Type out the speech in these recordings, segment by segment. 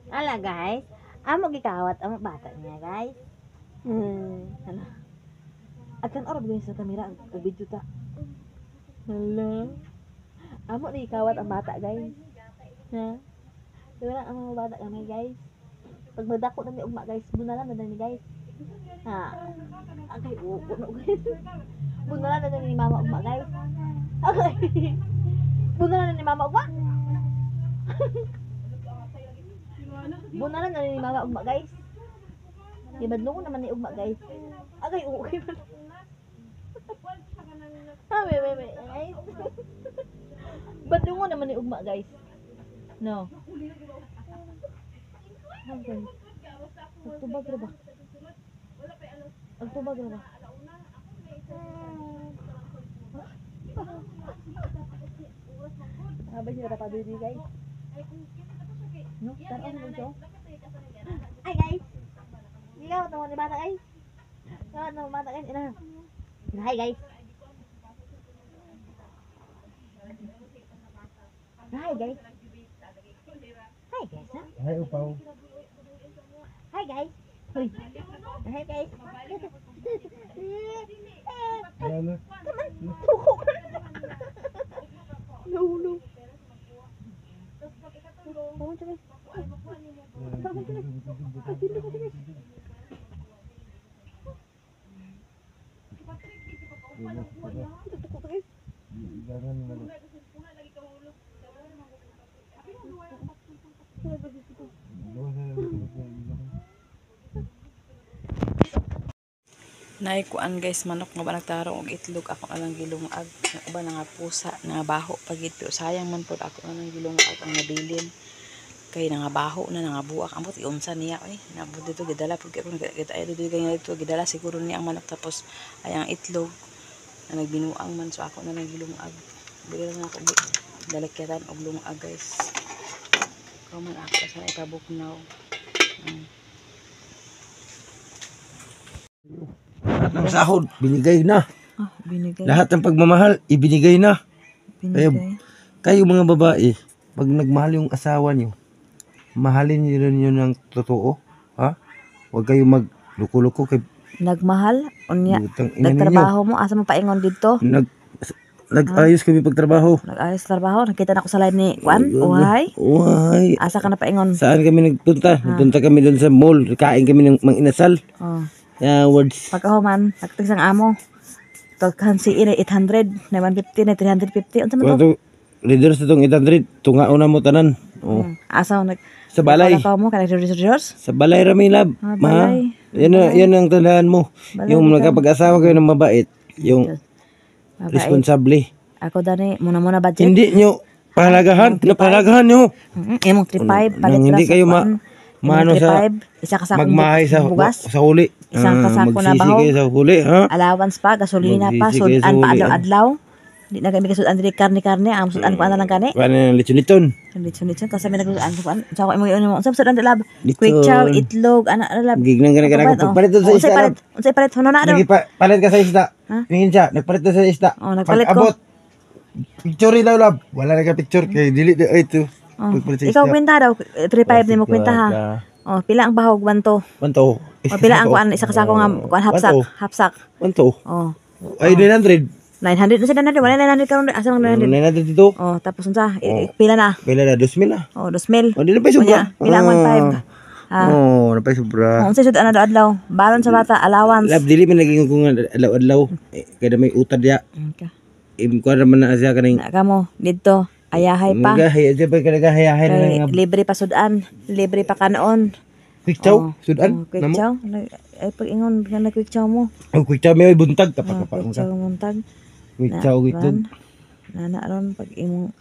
Ala guys, amo gikawat amo bata niya guys. Ano? Akan orang begini sa kamera ang video ta. Hala. Amo ni gikawat ang bata guys. Ha? Wala ang mga bata kami guys. Pag madako na ni ugma guys, bunalan na ni guys. Ha. Okay, uno guys. Bunalan na ni mama ugma guys. Okay. Bunalan na ni mama ugma. Bunalan na ni mama ugma guys. Ibadlungon naman ni ugma guys. Okay, okay. Ah, wait, guys. Badlungon naman ni ugma guys. No. Okay. Agtubag ra ba? Agtubag ra ba? Habang sila pa dito guys. No, tanaw mo ito. Ay guys. Ikaw tawon ni bata guys. Tawon ni bata guys. Ina. Hi guys. Hi guys. Hi guys. Ha? Hi, upaw. Hi guys. Hoy. Hi guys. Ano? Tukok. No, no. Tawon siya guys. Tawon siya guys. Pagpili ko siya guys. Tukok guys. Jangan malu. Naikuan guys manok nga ba nagtarong og itlog ako na lang gilungag nga uban nga pusa nga baho pagit pero sayang man pud ako na lang gilungag ang nabilin kay nga baho na nga buak amot iunsa niya nabud dito gidala pud kay nagita ay dito ganyan dito gidala siguro ni ang manok tapos ay ang itlog na nagbinuang man so ako na lang gilungag dili na ako dalakyatan og lungag guys kaman ako sa ipabuknaw. Lahat ng sahod, binigay na. Binigay. Lahat ng pagmamahal, ibinigay na. Binigay. Kayo mga babae, pag nagmahal yung asawa niyo, mahalin niyo rin yun ng totoo. Ha? Huwag kayo magluko-luko kay Nagmahal unya. Butang ina Nagtrabaho mo asa mo paingon dito? Nag-ayos kami pagtrabaho. Nag-ayos trabaho, nakita na ko sa live ni Juan. Uhay. Uhay. Asa ka na paingon? Saan kami nagpunta? Nagpunta kami doon sa mall. Kain kami ng mang-inasal. Oh. Words. Pagkahuman, nagtigsang amo. Tagkan si ina 800, na 150, na 350. Unsa man to? Kung leaders itong 800, tungaon na mo tanan. Oh. Asa nag Sa balay. Ka mo kana resource? Sa balay rami lab. Balay. Yan ang tandaan mo. Balay, Yung nagkapag-asawa kayo ng mabait. Yung responsable. Ako dani muna budget. Hindi nyo pahalagahan. Pinapahalagahan nyo. Imong 35 Nang hindi kayo maano sa isa ka sa magmahay sa bugas. sa huli. Isang kasako na magsisi baho. kayo sa huli, ha? Allowance pa, gasolina pa, Magsisi kayo sa sudan pa huli, adlaw-adlaw. Di na kami kasudan diri karne-karne, ang sudan ko ana lang kani. Kuha na ng lechon-lechon. Lechon-lechon tas sabi nagluan ko an. Sa ko imo mo, sa sudan lab. Lechon. Quick chow, itlog, ana lab. Gignang ka na pagpalit doon sa isda. Unsay palit hono na daw. Palit ka sa isda. Ha? Tingin siya, nagpalit doon sa isda. Oh, nagpalit ko. Pag-abot. Picture daw lab. Wala na ka picture kay dili ito. Oh. Pagpalit sa Ikaw isda. kwenta daw 35 nimo kwenta ha. Oh, pila ang bahog banto. Wanto. O pila ang kuan isa ka sako nga kuan hapsak. Wanto. Oh. Ay 900. 900 na sa 900 wala 900 karon asa mang 900. 900 dito. Oh, tapos unsa? Pila na? Pila na 2,000 na. Oh, 2,000. Oh, di na pa sobra. Pila ang 1,500. Ah. Oh, na pa sobra. Unsa jud ana adlaw? Baron sa bata allowance. Lab dili man naging kung adlaw-adlaw. Kada may utad ya. Okay. Imkuha naman na siya kaning Na kamo didto ayahay pa. Magahay, di ba kalagahayahay na Kay nga. libre pa sudan, libre pa kanon. Quick chow, sudan. Quick Namo. chow. Ay pag ingon ka na quick chow mo. Oh, quick chow may buntag kapag Quick chow muntag. Quick chow gitog. Nana ron pag imong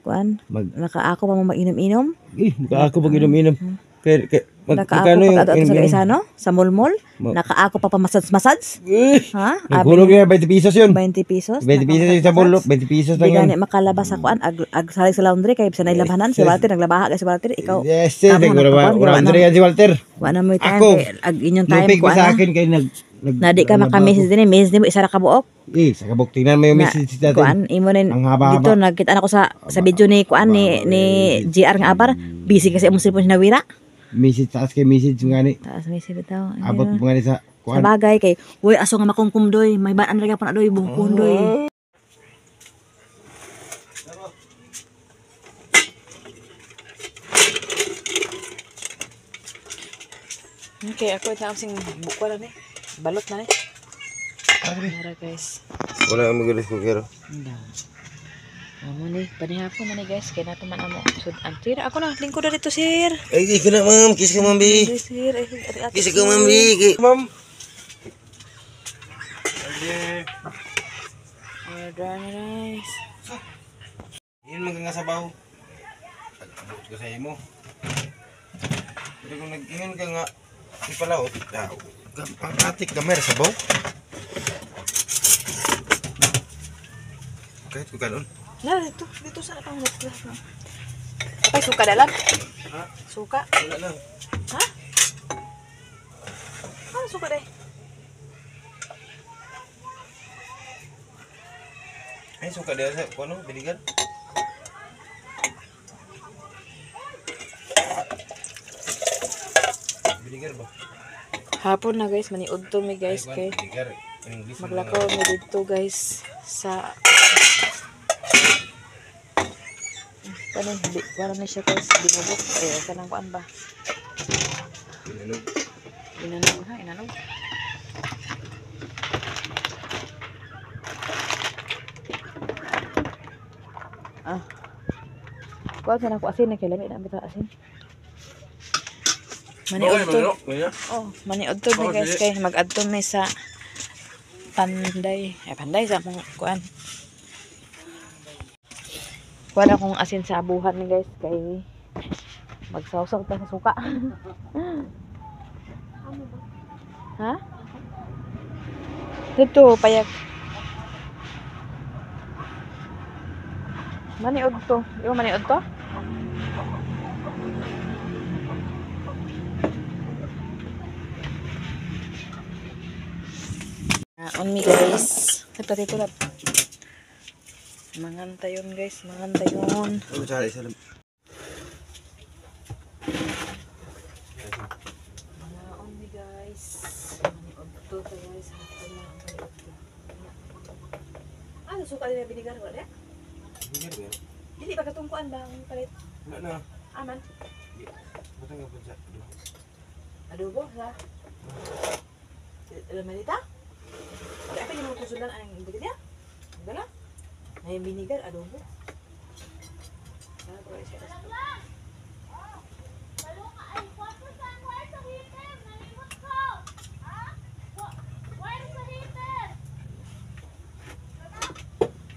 kuan, Mag nakaako pa mo mag-inom-inom. mukha ako pag inom-inom. Kaya Nakaako pa kadto sa isa no? Sa mall-mall. Nakaako pa massage. Ha? Nagulog niya 20 pesos yun. 20 pesos. 20 pesos yung sa mall, 20 pesos lang Di yun. gani makalabas sa kuan ag salig sa laundry kay bisan ay labanan si Walter naglabaha kay si Walter ikaw. Yes, siguro ba? Ura yan si Walter. Wa na mo time Ako, kay ag inyong Lupig time pa sa kuan. akin kay Na di ka maka-message din, message din mo isa ra ka buok. Sa kabuk, tingnan mo yung Na, message natin. kuan imo nin Ang haba-haba. dito nakita na ko sa video ni kuan ni JR nga abar, busy kasi imong cellphone nawira. Message, taas kay message nga ni. Taas message bitaw. Abot mo nga ni sa Sa kuan. bagay kay, uy aso nga makumkum doy, may baan ra gyapon adoy buhukon doy. Okay, ako ito sing buko na ni. Balot na ni. Nara guys. Wala ang magalis ko kero. Anda. Amo ni, panihapon na ni guys. Kaya nato man amo. Sudan. Sir, ako na. Lingkod na dito, sir. Ay, di ko na ma'am. Kiss ka ma'am, bi. Sir, ati-ati. Kiss ka ma'am, bi. Ma'am. Order na guys. Yun mga nga sabaw. Pag-abot ka sa imo. Pero kung nag-ingon ka nga, ipalaot, patik gamay sa sabaw. Kahit ko kanon. Na, dito sa atong net. Ay, suka dalam. Ha? Suka. Wala lang. Ha? Ano suka deh? Ay, suka dia sa kuno, binigan. Binigan ba? Hapon na guys, maniud to mi guys kay Binigan. In English. maglakaw mi dito guys sa kanang di wala na siya guys dinubok kanang kuan ba Inanog. inanog kuan sana ko asin na kay lami na bitaw asin maniud to maniud to mi guys kay mag-adto mi sa panday sa akong kuan kuan akong asin sa abuhan ni guys kay magsawsaw ta sa suka ha dito payak maniod to yung maniod to on me guys ito dito lang mangantayon guys mangantayon Oh, cari salam. on me guys maniod to guys ano suka din binigar ko de Binigan ba? dili ba katungkuan ba ang palit Wala na. aman Butang nga po sa. adobo ha malita kaya pa yung kusulan ang buti niya dala may binigar adobo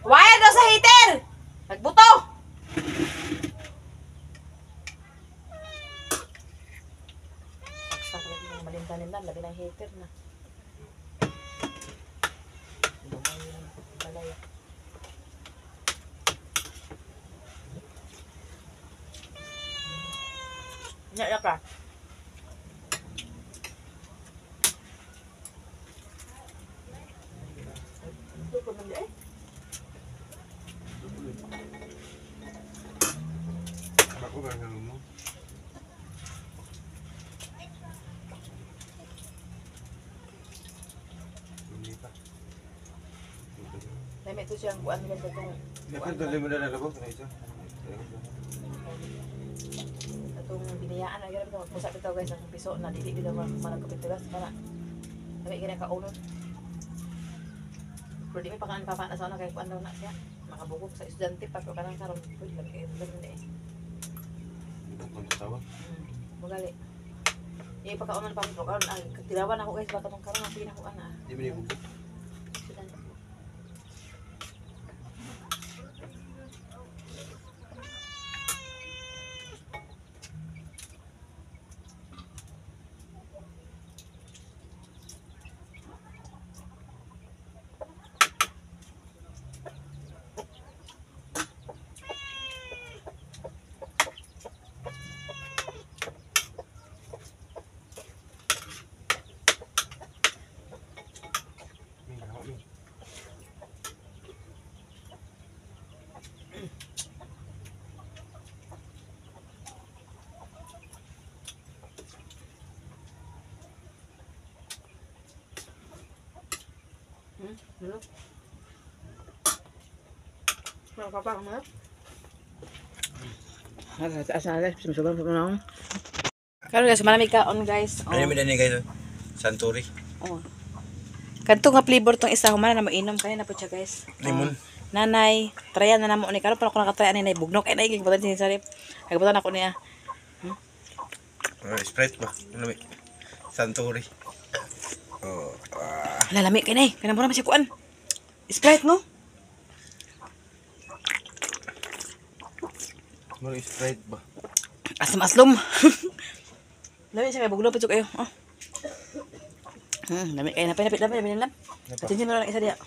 wire daw sa heater nagbuto saksak lagi ng malintan-lintan labi ng heater na lumay yung balay ya ka ito ko nang eh Ako ba sa mo? Dami ito siyang kuan nila sa itong Dapat dali mo na labo sa isa. binayaan na gano'n ito. Magpusap ito guys ang piso na dili ito managkapitulas para dami ganyan kaulon. Pero di may pakaan papana sa una kay kuan daw na siya. Makabugok sa estudyante pa pero kanang karon pwede lagi kayo na eh. Ito kung tawa. Magali. Yung pagkaunan pa ko karon tilawan ako guys baka tong karon ang pinakuan na. Di mo ni bukit. Estudyante. Ano? Makapapang mo? Sobrang na. Karon guys, malamig kaon guys. Ano yung ni guys? Santuri. Oh. Kanto nga flavor tong isa humana na mainom kaya na po siya guys. Lemon. Nanay, tryan na namo ni karon pa ako nakatry ani nay bugno kay nay gibutan si Sarip. Gibutan ako niya. Sprite ba? Ano may? Santuri. Oh. Lalami kay nay, kanang mura man siya kuan. Sprite no? Ano Sprite ba? Aslom. Lami siya kay bugno pa kayo. Oh. Lami kay napit lang. Patinsin mo lang isa diya.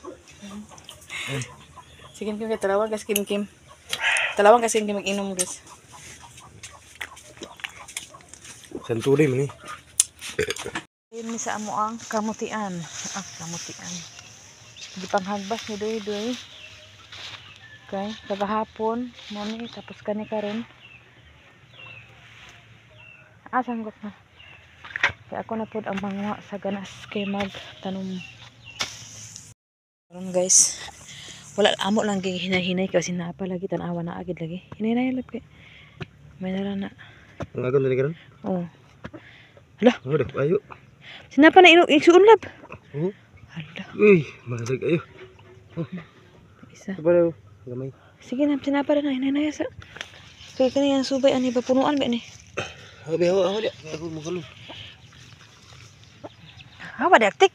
Si Kim kay talawang kas Kim. Talawang kasi Kim mag-inom guys. Santuri man eh. Ayun ni sa amo ang kamutian. Kamutian. Di panghagbas ni Doy. Okay, kagahapon mo ni tapos kani karon. Sanggot na. Kaya ako na po ang mga sa ganas kay magtanom. Karon guys, wala amo lang gi hinay-hinay kasi napalagi tanawa na agad lagi. Hinay-hinay lab kay. May nara na. Ang agon dali karon? Oh. Hala, Ayo, ayo. sinapa na isuon lab. Oh. Hala. Uy, madag ayo. Isa. Sabaw, gamay. Sige na, sinapa na hinay-hinay sa. Kaya kaniyang subay ani ba punuan ba ni? Abi ako dia. Ako magalun. Apa dia aktik?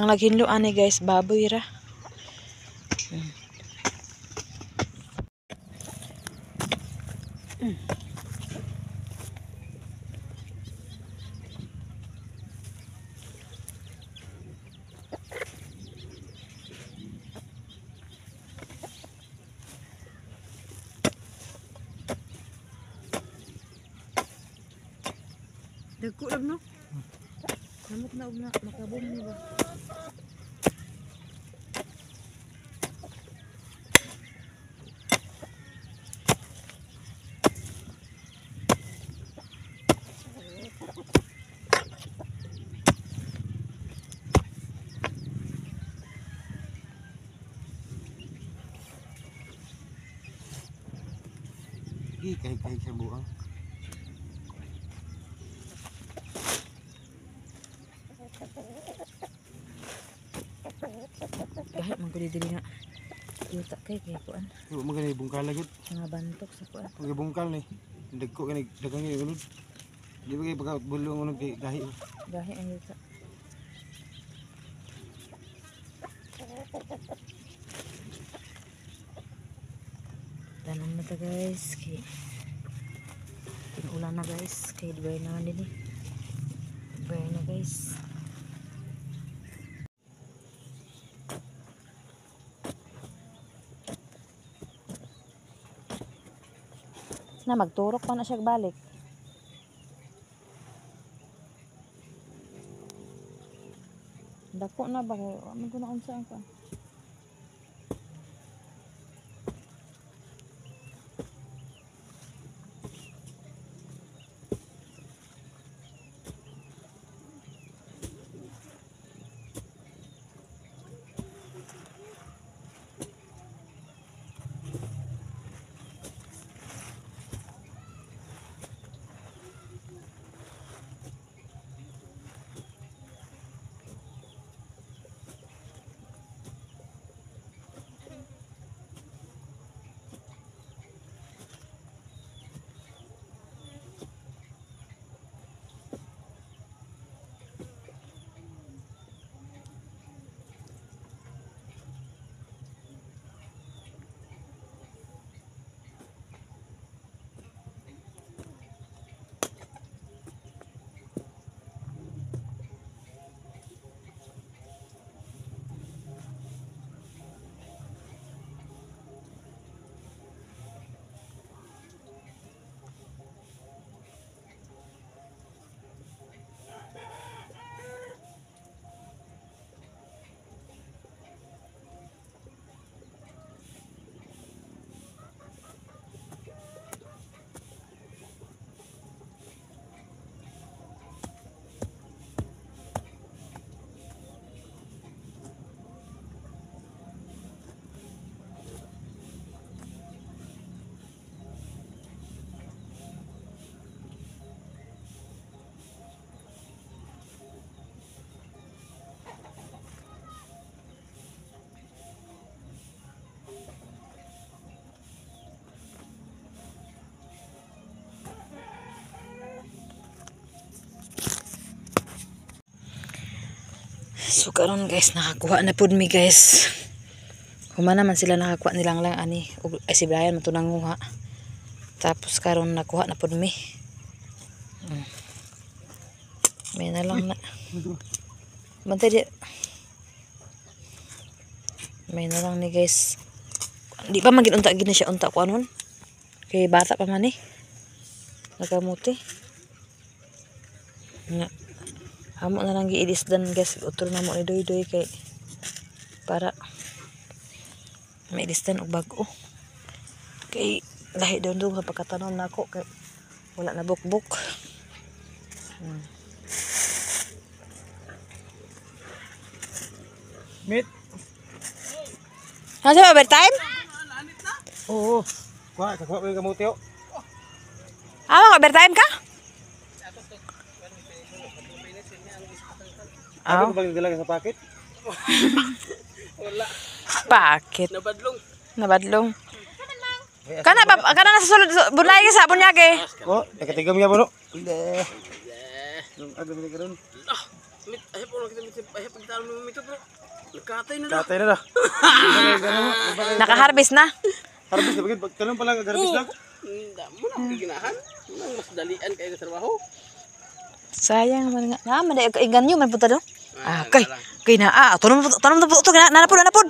Ang naghinlo ani guys, baboy ra. Dagko lang no. Samot na og na makabom ni ba. Kahit sa buang. Kahit magdili nga. Yuta kay kuan. Ibu magani bungkal lagi. Nga bantok sa kuan. Pag bungkal ni. Dagko kani dagang ni gulod. Di ba kay pagka bulong unog kay gahi. Gahi ang yuta. Tanom na ta guys. Kay ulan na guys. Kay dry naman din eh. Dry na guys. Na magturok pa na siya balik. Dako na ba kayo? Ano ko na unsa ka? So karon guys, nakakuha na pud mi guys. Humana man sila nakakuha nilang lang ani ay si Brian man to nanguha. Tapos karon nakuha na pud mi. May na lang na. Bantay di. May na lang ni guys. Di pa man unta gid na siya unta ko anon. Kay bata pa man ni. Nagamuti. Nga. Amo na lang giidisdan guys. Utol na mo ni doy-doy kay para maidisdan og bag-o. Kay lahi daw sa pagkatanom nako kay wala na bukbuk. Meet. Ano sa overtime? Oo. Kuha mo yung kamuti oh. Ah, overtime ka? Ano ba nagdala sa packet? Pakit. Nabadlong. Kana na sa sulod bunay sa bunyage. Oh, nakatigam ya bro. Hindi. Yung agam ni karon. Ay po kita ay pagdalo mo ito bro. Nakatay na. Katay na. Naka-harvest na. Harvest na bagid pagtalon pa lang harvest na. Mo na giginahan. Mas dalian kay sa trabaho. Sayang man nga. Na man ay ganyo man punta do. Ah, kay na tanom to na pud.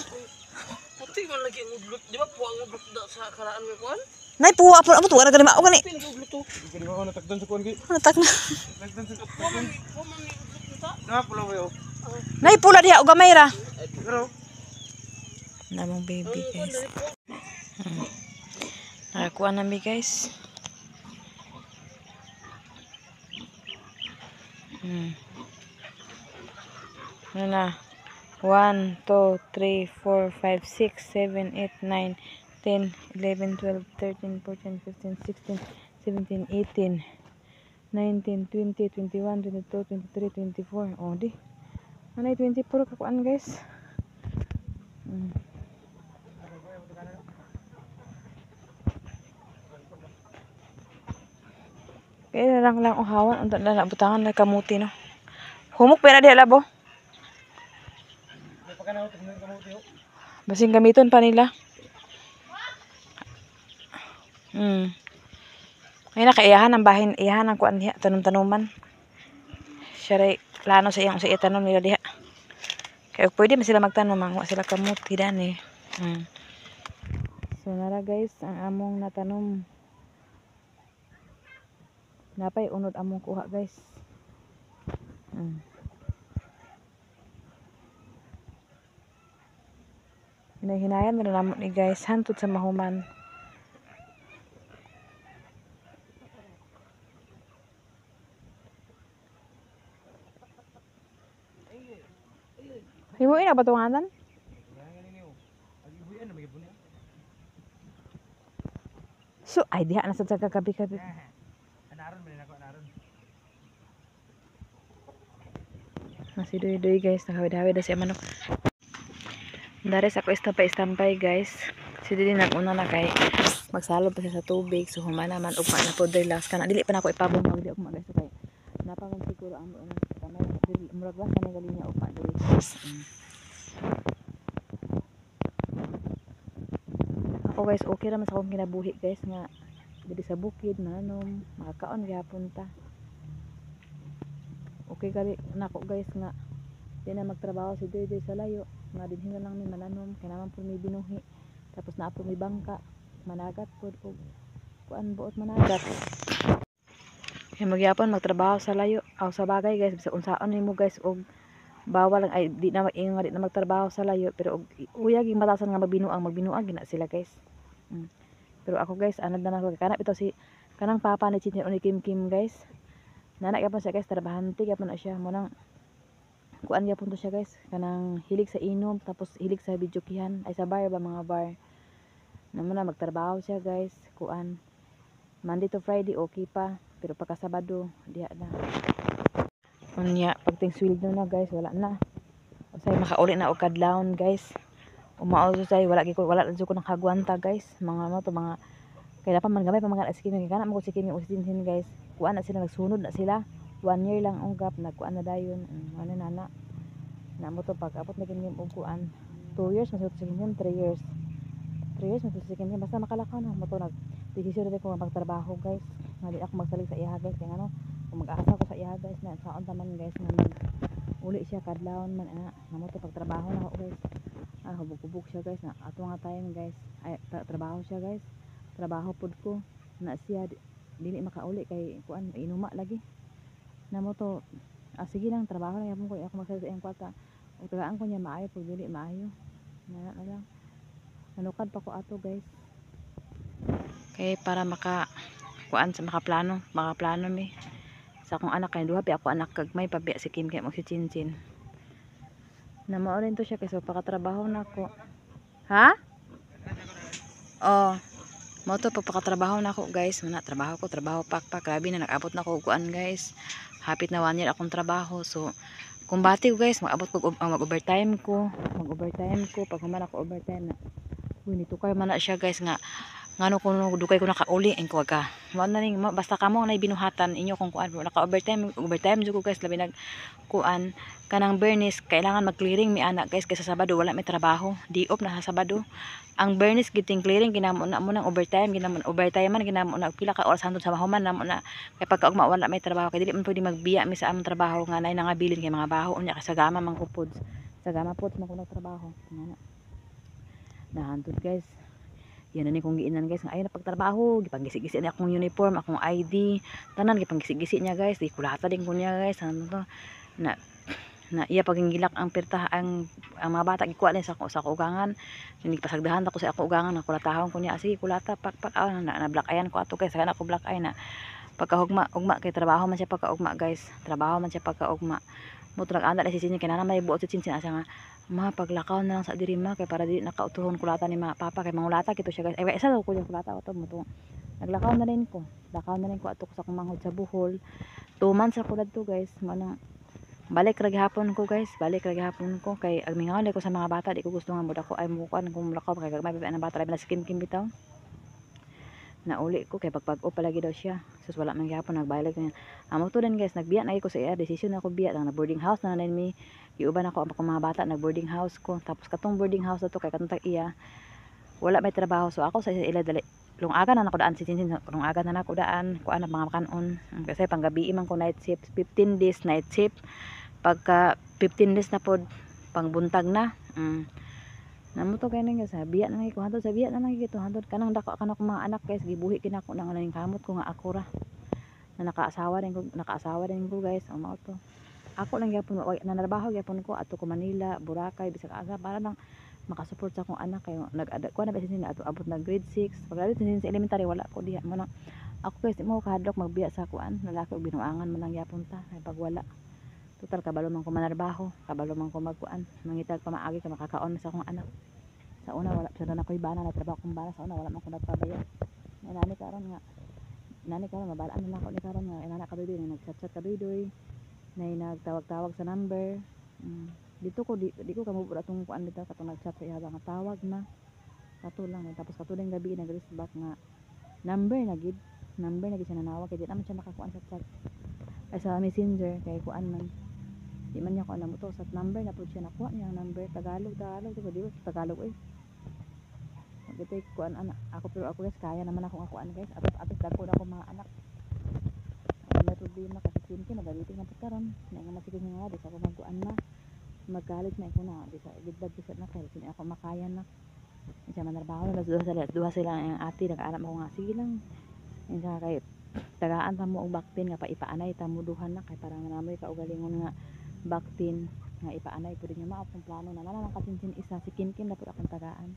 Puti man lagi ang udlot. Di ba po ang udlot sa karaan nga kuan? Nay puwa po amo tuwa na gani mao gani. Pinag-udlot to. Kini mo natakdan sa kuan gi. Natak na. Natakdan sa Po man ni udlot ta. na pula yo. Nay pula diha og gamay ra. Pero Namang baby guys. Nakakuha na mi guys. Ano na? 1, 2, 3, 4, 5, 6, 7, 8, 9, 10, 11, 12, 13, 14, 15, 16, 17, 18, 19, 20, 21, 22, 23, 24. Oh, di. Ano 24 kakuan guys. Kaya lang uhawan unta na butangan na kamuti no. Humok pera di labo. Basing gamiton pa nila. Ay nakaiyahan ang bahin, iyahan ang kuan diha tanom-tanoman. Siya ray plano sa iyang sa itanom nila diha. Kaya pwede man sila magtanom, wa sila kamuti dani. So nara guys, ang among natanom. Napay unod among kuha guys. Hinahinayan na namon ni guys hantod sa mahuman. Himuin na batunganan? So ay diha na sa kagabi-gabi. Masih doy-doy guys, nakawid-hawid na siya manok. Dares ako istampay guys. Si Didi naguna na kay magsalod pa siya sa tubig. So humana man ugma na po relax ka na. Dili pa na ako ipabong di ako mag-guys. Kay napakan siguro ang kamay. Murag ba sa galinya ugma dili. Ako guys, okay ra man sa akong kinabuhi guys nga dili sa bukid manom, makakaon gyapon ta. Okay gali nako guys nga di na magtrabaho si Doy sa layo nga dinhi na lang ni malanom kay naman po may binuhi tapos na po may bangka managat po og kuan buot managat kay magyapon magtrabaho sa layo aw sa bagay guys sa unsaon nimo guys og bawal lang ay di na mag-ingon di na magtrabaho sa layo pero og uyag yung batasan nga magbinuang gina sila guys. Pero ako guys anad na nako kanap ito si kanang papa ni Chinchen ni Kim guys. Nanak yapon siya guys, trabahante yapon na siya. Munang kuan yapon to siya guys, kanang hilig sa inom tapos hilig sa videokihan ay sa bar ba mga bar. Namo na magtrabaho siya guys, kuan. Monday to Friday okay pa, pero pagka Sabado diha na. Unya pagting sweldo na guys, wala na. Usay makauli na og kadlawon guys. Umao say wala gyud wala jud ko nakagwanta guys. Mga ano to mga kaya pa man gamay pa mga skin kana mo si Kimi usinhin guys. Kuan na sila nagsunod na sila 1 year lang ang gap nagkuan na dayon ano nana Na mo to pag abot na kining uguan 2 years masud sa kining 3 years. 3 years masud sa kining basta makalakaw na mo to nag desisyon na ko magtrabaho guys. Nga di ako magsalig sa iya guys kay ano kung mag-asa ko sa iya guys na saon taman guys na mag uli siya kadlawon man ana namo to pagtrabaho na ako guys. Hubog-hubog siya guys na ato nga time guys ay trabaho siya guys. Trabaho pud ko na siya dili makauli kay kuan inuma lagi. Namo to sige lang trabaho lang yapon ko ako magsalig sa iyang kwarta. Ug tagaan ko niya maayo pag dili maayo. Na lang. Nanukad pa ko ato guys. Kay para makaplano mi sa akong anak kay duha pi ako anak kag may pabiya si Kim kay mo si Chinchin. Na mao rin to siya kay so pakatrabaho na ko. Ha? Oh. Mo to pagpakatrabaho na ako guys. Trabaho pakpak. Grabe na nag-abot na ko kuan guys. Hapit na 1 year akong trabaho. So kumbati ko guys, mag-overtime ko pag human ako overtime na. Uy, nitukay man na siya guys nga ngano ko dugay ko nakauli en ko ka mo na ning basta kamo na binuhatan inyo kung kuan naka overtime jud ko guys labi nag kuan kanang Bernice kailangan mag-clearing mi anak guys kasi sa Sabado wala may trabaho di off na sa Sabado ang Bernice giting clearing ginamo na mo nang overtime man ginamo na pila ka oras hangtod sa mahuman namo na kay pagkaugma wala may trabaho kay dili man pwede magbiya mi sa among trabaho nga nay nangabilin kay mga baho unya kay sagama man ko pod sagama pod man ko nagtrabaho nga na hantod guys. Yan na ni kong giinan guys nga ay napagtrabaho gipanggisi-gisi ni akong uniform akong ID tanan gipanggisi-gisi niya guys di kulata din ko niya guys ano to na iya pagingilak ang pirta ang mga bata gikuha ni sa ugangan pasagdahan ako sa ako ugangan nakulatahon ko niya sige kulata pak na black ayan ko ato guys kana ko black eye na pagkaugma kay trabaho man siya pagkaugma guys mo trag anda si Sinsin kay nana may buot si Sinsin asa nga ma paglakaw na lang sa diri ma kay para di nakautuhon kulata ni papa kay mangulata kito siya guys ay isa daw ko yung kulata ato mo to naglakaw na rin ko ato sa kumanghod sa Bohol 2 months ako dadto guys manang balik ra gihapon ko kay agmingaw ko sa mga bata di ko gusto nga mud ako ay mukuan kung lakaw kay gagmay pa na bata labi na skim bitaw nauli ko kay pagpag-o palagi daw siya sus wala man gihapon nagbalik niya amo to din guys nagbiya na ko sa iya desisyon na ako biya lang na boarding house na mi giuban ako ang mga bata nag boarding house ko tapos katong boarding house na to kay katong iya wala may trabaho so ako sa ila dali lungagan na nako daan si Sinsin lungagan na nako daan kuan na mga kanon kasi panggabi man ko night shift 15 days night shift pagka 15 days na pod pangbuntag na namo to kay nang sa biya na ko hantod sa biya na nang gito hantod kanang dako kanang mga anak guys gibuhi kinako nang aning kamot ko nga ako ra na nakaasawa din ko guys o mao to ako lang gyapon na trabaho gyapon ko ato ko Manila Boracay bisag aga para lang makasupport sa akong anak kay nag-kuha na ba sila ato abot na grade 6 pag graduate sa elementary wala ko diha mo nang ako guys mo kahadlok magbiya sa kuan lalaki og binuangan man lang gyapon ta kay pag wala total kabalo man ko manarbaho kabalo man ko magkuan mangitag pamaagi ka makakaon sa akong anak sa una wala sa na ko'y bana na trabaho kong bana sa una wala man ko nagpabayad nani karon mabalaan na ako ni karon nga inana ka doy nagchat-chat ka doy nay nagtawag-tawag sa number dito ko di ko kamubura atong kuan dito katong nagchat sa iya nga tawag na kato lang tapos kato ding gabi nag-reach back nga number na gid siya nanawag kay di naman siya nakakuan sa chat ay sa messenger kay kuan man di man niya ko alam mo to sa number na pud siya nakuha niya ang number Tagalog di ba Tagalog gitay kuan anak ako pero ako guys kaya naman ako kuan guys atos dagko na ako mga anak may problema kasi Sinkin nagaliting na pagkaron na nga masigig nga di sa ako magkuan na magalit na ako na di sa gidbad sa na kay sini ako makaya na siya manarbaho na duha sila ang ati nag-anak ako nga sige lang sa kay tagaan ta mo og baktin nga paipaanay ta mo duhan na kay para namoy ka ugalingon nga baktin nga ipaanay pud niya mao akong plano na naman kasinsin isa si Kinkin na pud akong tagaan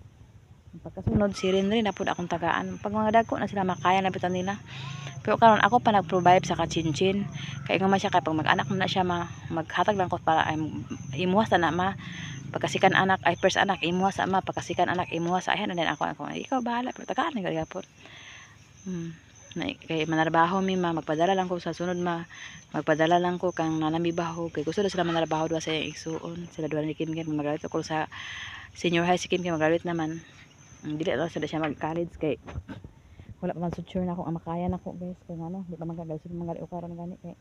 pagkasunod si Rinrin na pud akong tagaan pag mga dagko na sila makaya na bitan nila pero karon ako pa nag-provide sa Kachinchin kay nga siya kay pag mag-anak na siya maghatag lang ko para imuwas na pagkasikan anak ay first anak imuwas sa pagkasikan anak imuwas sa ayan and then ako ikaw bahala pero tagaan ni gapon kay manarbaho mi magpadala lang ko sa sunod magpadala lang ko kang nanami baho kay gusto na sila manarbaho duha sa igsuon sila duha ni Kim magalit ko sa senior high si Kim magalit naman dili lang sila siya mag-college kay wala pa man sure na akong makaya na ko guys kay ngano di pa magagalit sa mga karon gani kay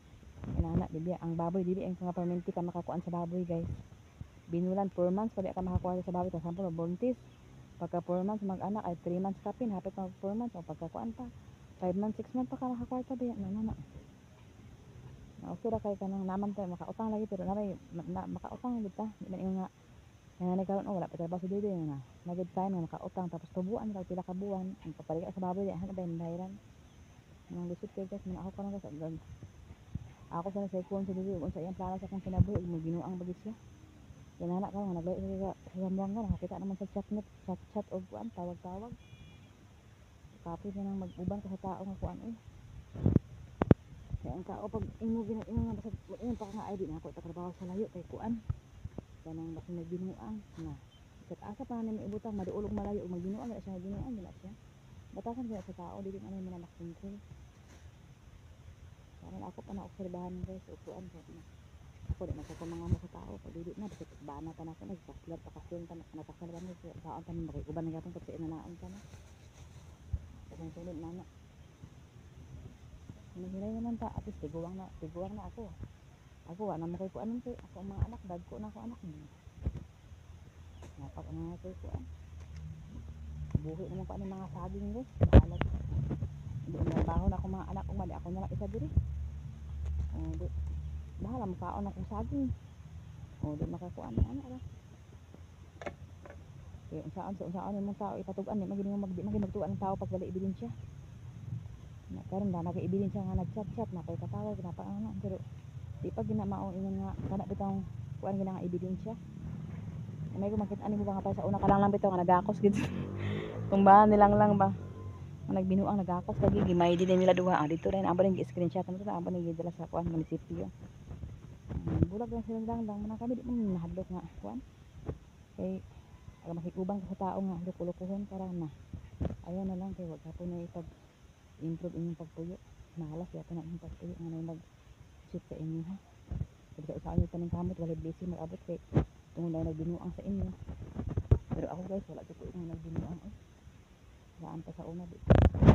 inana bibi ang baboy dili ang mga permanente ka makakuan sa baboy guys binulan 4 months pa di ka makakuha sa baboy ta sample buntis. Pagka 4 months mag-anak ay 3 months kapin hapit mag 4 months o pagka kuan pa 5 months 6 months pa ka makakuha ta biya na. Nausura kay kanang naman tayo makautang lagi pero makautang gid ta. Di man ingon nga nanay karon wala pa tayo ba sa dito na. Nagid time na makautang tapos tubuan ra pila ka buwan. Ang papalig sa baboy diha na bayran. Nang lisod kay guys man ako karon guys agad. Ako sa sekon sa dito unsa iyang plano sa akong kinabuhi mo ginuang bagis siya. Yan anak ka naglay sa Zamboanga nakakita naman sa chat og kuan tawag-tawag. Kapit na nang mag-uban ka sa tao nga kuan kaya ang tao pag imo nga basta ingon pa nga ID na ako trabaho sa layo kay kuan kanang basta nagbinuang na kat asa pa na ibutang maduolog malayo ug magbinuang na siya ginuang gila siya batasan kaya sa tao dili man man control karon ako pa na obserbahan guys ug kuan ko na ako di magkakumanga mo sa tao pag dili na basta bana pa na ako nagkaslat pa kasi yung nakasalban mo sa taon pa ni uban nga tong pagsi inanaon ka na kung sulod na Nahilay naman ta, at least tiguwang na ako. Ako na mo kay kuan kay ako ang mga anak, dagko na ako anak mo. Napak na kay kuan. Buhi naman ko ani mga saging guys, bahalag. Hindi na bahon ako mga anak ug mali ako na lang isa diri. Di bahala mo kaon ako saging. Di makakuan ana ra. Kaya unsaon mo tao ipatugan ni magtuan ang tao pag wala ebidensya. Karon na nag-ibilin siya nga nag-chat na kay katawag na pa ano pero di pa ginamao ingon nga kana bitong kuan gina nga ebidensya. May ko makita ani mo ba nga pa sa una ka lang bitaw nga nagakos gid. Kung ba nilang lang ba nagbinuang nagakos lagi gimay din nila duha dito rin amo ning screenshot mo to amo ning gidala sa kuan munisipyo. Bulag lang sila lang man kami di man nahadlok nga kuan. Kay aga makikubang ka sa tao nga lukulukuhon para na. Ayan na lang kay wag ka po na improve inyong pagpuyo. Mahalas yata na inyong pagpuyo nga na mag-shoot sa inyo ha. Kasi ka usaan nyo taning kamot, wala blessing mag-abot kay tungod na nagbinuang sa inyo. Pero ako guys, wala dito yung nagbinuang laan pa sa una.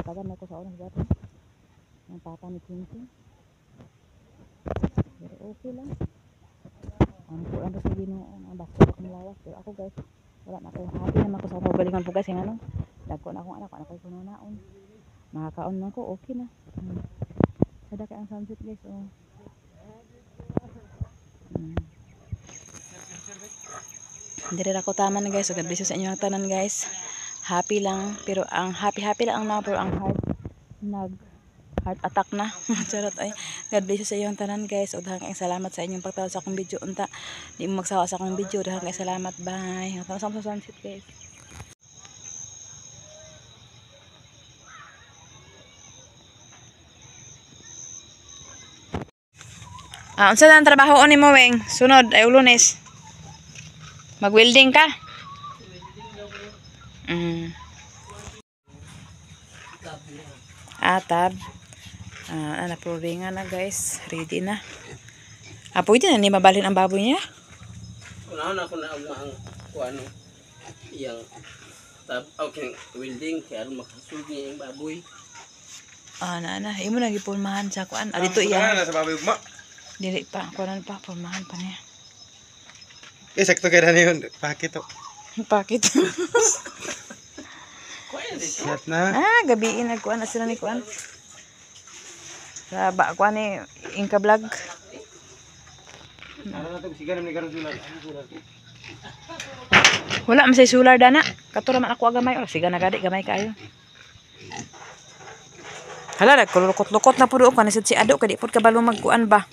Tagan na ko sa una sa dati. Ang papa ni Chinching. Pero okay lang. Ang kulang sa binuang, ang basta ako malawas. Pero ako guys, wala na ako. Happy naman ko sa magalingan po guys. Yung ano, dagko na akong anak, anak ko yung kununaon. Makakaon na ko, okay na. Sada ka ang sunset guys. Dire ako tama na guys. So God bless you sa inyo ang tanan guys. Happy lang. Pero ang happy lang ang na. Pero ang heart attack na. Charot ay. God bless you sa inyo ang tanan guys. O dahang kayong salamat sa inyong pagtawad sa akong video. Unta. Di mo magsawa sa akong video. Dahang kayong salamat. Bye. Hanggang sa sunset guys. Unsa na ang trabaho ni mo weng? Sunod ay Lunes. Mag-welding ka? Tab. Naproving na guys. Ready na. Pwede na ni mabalhin ang baboy niya? Unahan ako na ang kuan yang tab okay welding kaya makasulod niya yung baboy. Imo lagi pulmahan sa kuan. Dito iya. Sa baboy ugma. Dili pa, kuan pa pulmahan pa niya. Sakto kay na yun. Pakit to. Pakit. Set na. Gabiin nagkuan na sila ni kuan. Sa kuan ni Inka Vlog. Wala man say solar dana. Kato man ako agamay. Siga na gadi gamay kayo. Hala, nagkulukot-lukot na po doon. Kanisad si Ado, kadi po kabalo magkuan ba.